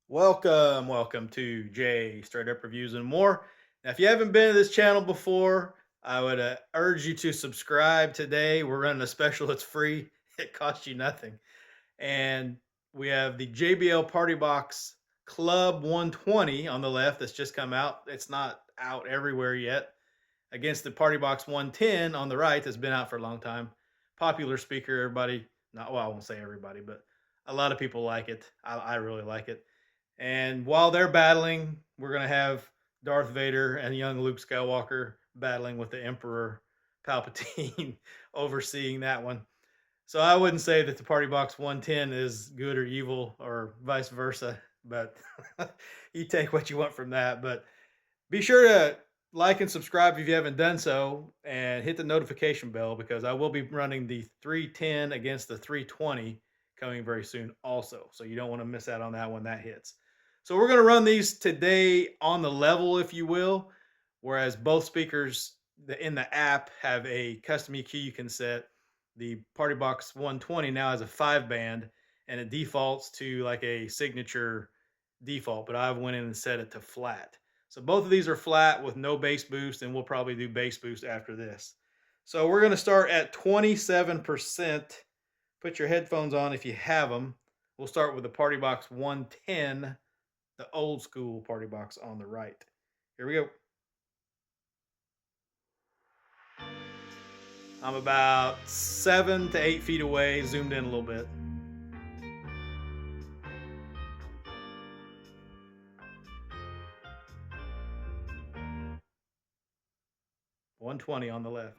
Welcome to Jay Straight Up Reviews and More. Now, if you haven't been to this channel before, I would urge you to subscribe today. We're running a special, it's free, it costs you nothing. And we have the JBL Partybox Club 120 on the left that's just come out. It's not out everywhere yet. Against the Partybox 110 on the right that's been out for a long time. Popular speaker, everybody, not well, I won't say everybody, but a lot of people like it. I really like it. And while they're battling, we're going to have Darth Vader and young Luke Skywalker battling with the Emperor Palpatine overseeing that one. So I wouldn't say that the Partybox 110 is good or evil or vice versa, but you take what you want from that. But be sure to like and subscribe if you haven't done so, and hit the notification bell because I will be running the 310 against the 320 coming very soon also. So you don't want to miss out on that when that hits. So we're going to run these today on the level, if you will, whereas both speakers in the app have a custom EQ you can set. The Partybox 120 now has a 5-band, and it defaults to like a signature default, but I went in and set it to flat. So both of these are flat with no bass boost, and we'll probably do bass boost after this. So we're going to start at 27%. Put your headphones on if you have them. We'll start with the Partybox 110, the old school Partybox on the right. Here we go. I'm about 7 to 8 feet away, zoomed in a little bit. $120 on the left.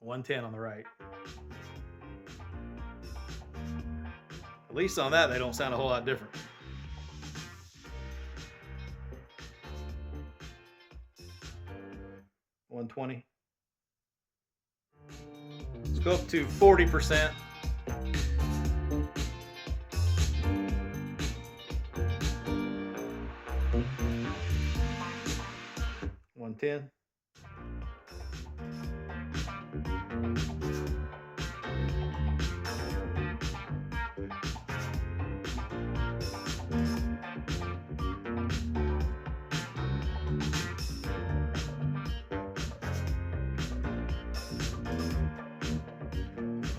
$110 on the right. At least on that, they don't sound a whole lot different. $120. Let's go up to 40%. $110.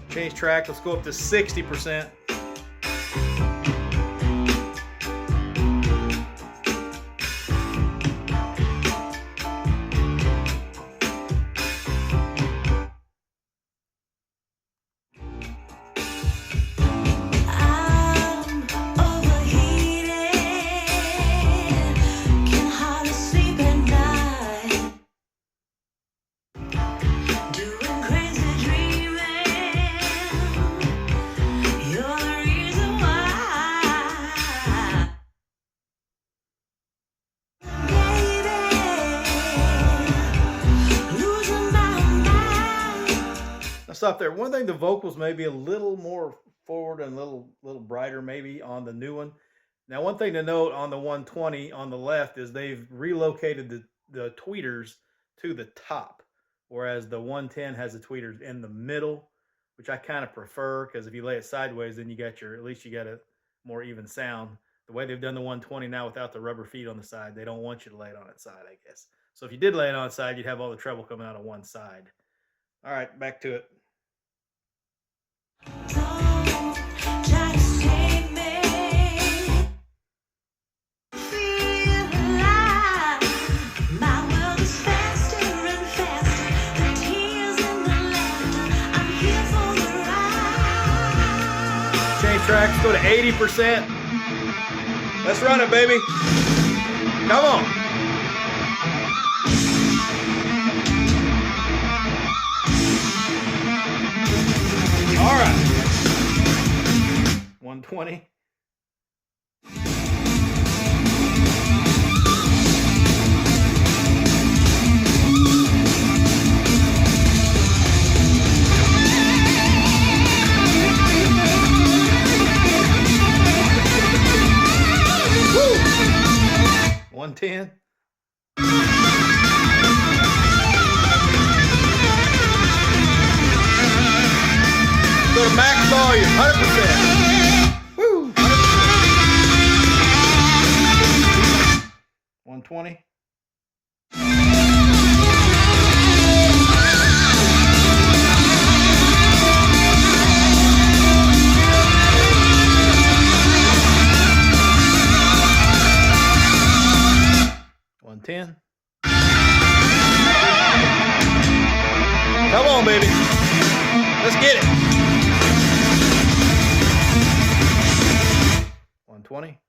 Change track, let's go up to 60%. Stop there. One thing, the vocals may be a little more forward and a little brighter maybe on the new one. Now, one thing to note on the 120 on the left is they've relocated the tweeters to the top, whereas the 110 has the tweeters in the middle, which I kind of prefer because if you lay it sideways, then at least you got a more even sound. The way they've done the 120 now without the rubber feet on the side, they don't want you to lay it on its side, I guess. So if you did lay it on its side, you'd have all the treble coming out of one side. All right, back to it. Change tracks, go to 80%. Let's run it, baby. Come on. All right. 120. Woo! 110. volume, 100%. Woo, 100%. 120. $110. Come on, baby. Let's get it. 120.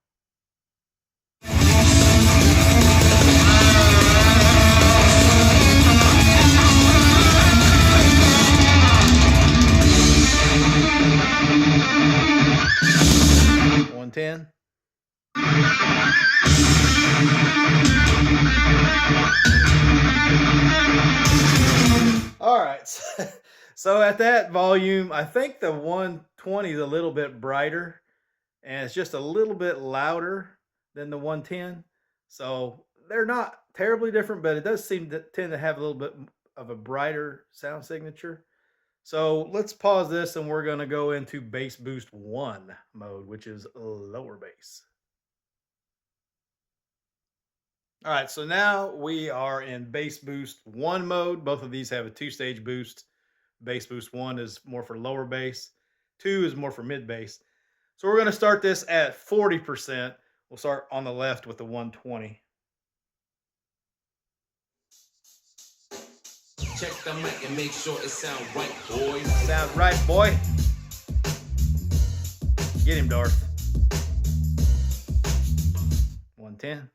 $110. All right, so at that volume, I think the 120 is a little bit brighter, and it's just a little bit louder than the 110. So they're not terribly different, but it does seem to tend to have a little bit of a brighter sound signature. So let's pause this, and we're going to go into Bass Boost 1 mode, which is lower bass. All right, so now we are in Bass Boost 1 mode. Both of these have a 2-stage boost. Bass Boost 1 is more for lower bass. 2 is more for mid bass. So we're going to start this at 40%. We'll start on the left with the 120. Check the mic and make sure it sound right, boy. Sounds right, boy. Get him, Darth. 110.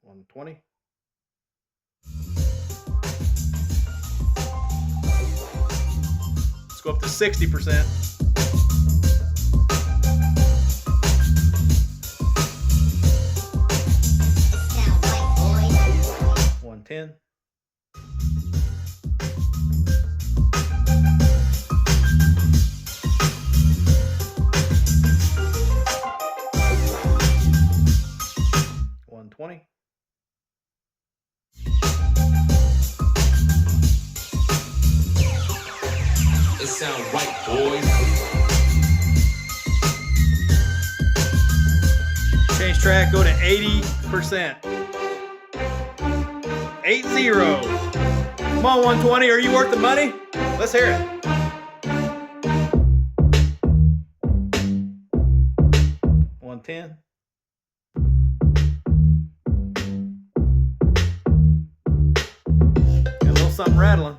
120. Let's go up to 60%. 110. 120. It sound right, boys. Change track, go to 80%. 80. Come on, 120. Are you worth the money? Let's hear it. 110. Got a little something rattling.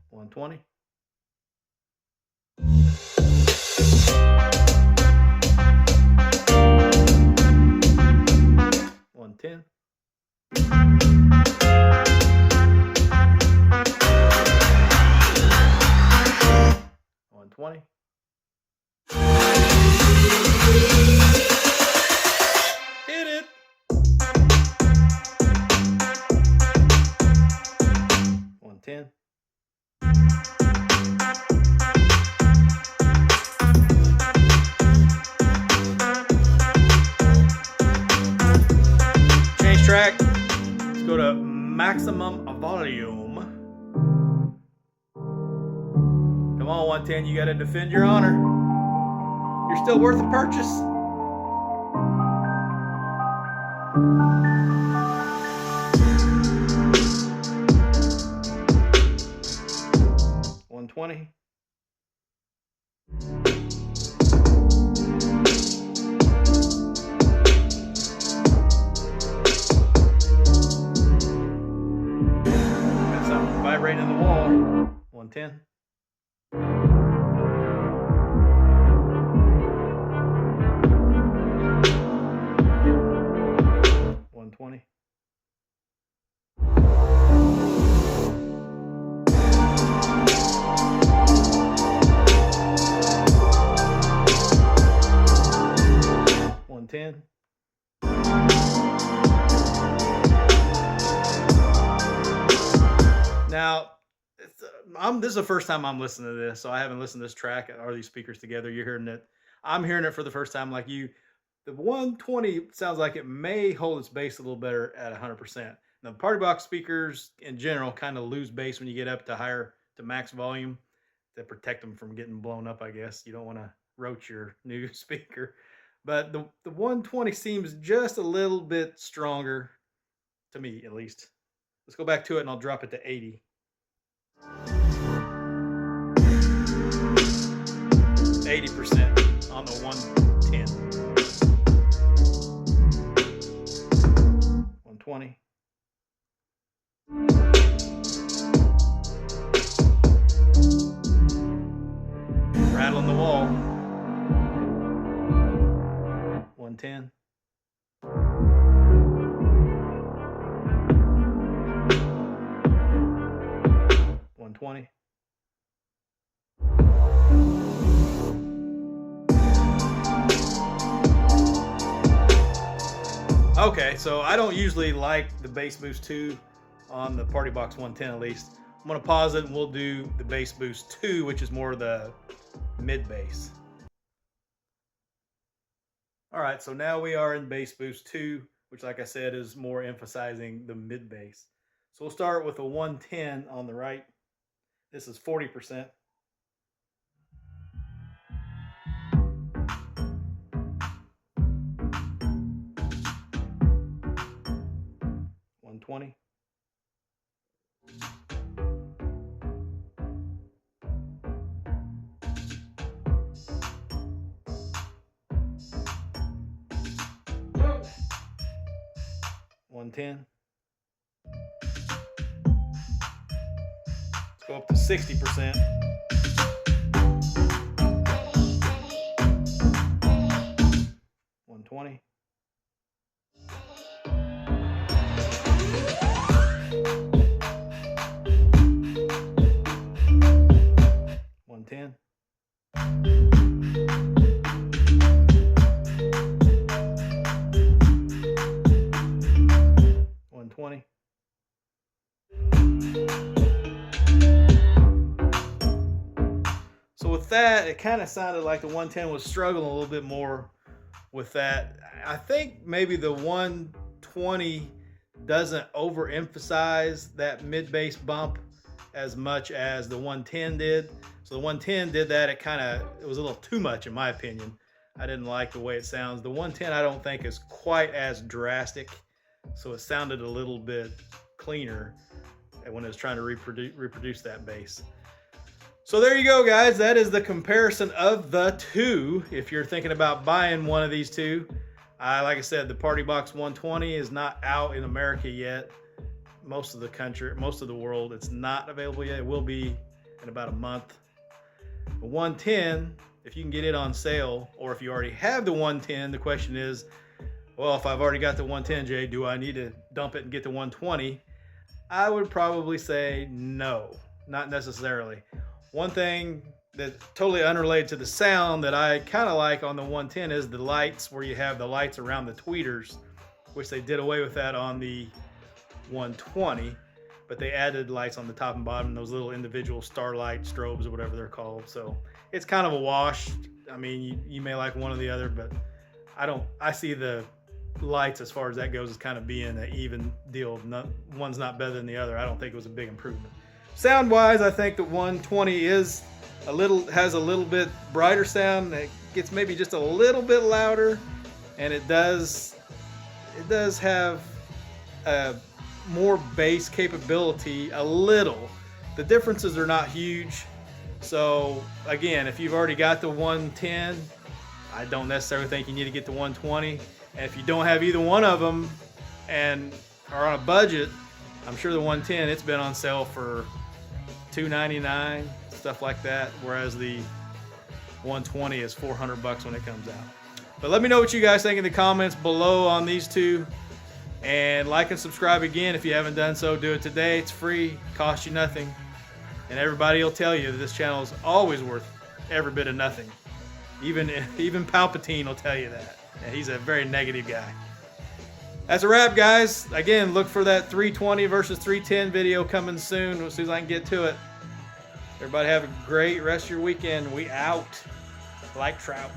120. 110. 120. 110. 110. Change track. Let's go to maximum volume. Come on, 110. You got to defend your honor. You're still worth the purchase. 120. 110. 120. 110. Now, this is the first time I'm listening to this, so I haven't listened to this track or these speakers together. You're hearing it. I'm hearing it for the first time like you. The 120 sounds like it may hold its bass a little better at 100%. Now, the Partybox speakers in general kind of lose bass when you get up to higher to max volume to protect them from getting blown up, I guess. You don't want to roach your new speaker. But the 120 seems just a little bit stronger to me, at least. Let's go back to it and I'll drop it to 80. 80% on the 110. 120. Rattling the wall. 110. 120. Okay, so I don't usually like the bass boost 2 on the Partybox 110 at least. I'm gonna pause it and we'll do the bass boost 2, which is more the mid bass. All right, so now we are in bass boost 2, which like I said is more emphasizing the mid bass. So we'll start with a 110 on the right. This is 40%. $120. $110. Let's go up to 60%. $120. $110. $120. So with that, it kind of sounded like the 110 was struggling a little bit more with that. I think maybe the 120 doesn't overemphasize that mid bass bump as much as the 110 did. So the 110 did that. It was a little too much in my opinion. I didn't like the way it sounds. The 110 I don't think is quite as drastic. So it sounded a little bit cleaner when it was trying to reproduce that bass. So there you go, guys. That is the comparison of the two. If you're thinking about buying one of these two, like I said, the Partybox 120 is not out in America yet. Most of the country, most of the world, it's not available yet. It will be in about a month. The 110, if you can get it on sale, or if you already have the 110, the question is, well, if I've already got the 110, Jay, do I need to dump it and get the 120? I would probably say no, not necessarily. One thing that totally unrelated to the sound that I kind of like on the 110 is the lights, where you have the lights around the tweeters, which they did away with that on the 120, but they added lights on the top and bottom, those little individual starlight strobes or whatever they're called. So it's kind of a wash. I mean, you may like one or the other, but I see the lights as far as that goes as kind of being an even deal. One's not better than the other. I don't think it was a big improvement. Sound wise, I think the 120 has a little bit brighter sound. It gets maybe just a little bit louder, and it does have more bass capability a little. The differences are not huge. So again, if you've already got the 110, I don't necessarily think you need to get the 120. And if you don't have either one of them and are on a budget, I'm sure the 110, it's been on sale for $299, stuff like that, whereas the 120 is $400 when it comes out. But let me know what you guys think in the comments below on these two, and like and subscribe again if you haven't done so. Do it today. It's free, costs you nothing, and everybody will tell you that this channel is always worth every bit of nothing. Even Palpatine will tell you that, and he's a very negative guy. That's a wrap, guys. Again, look for that 320 versus 310 video coming soon as soon as I can get to it. Everybody have a great rest of your weekend. We out like trout.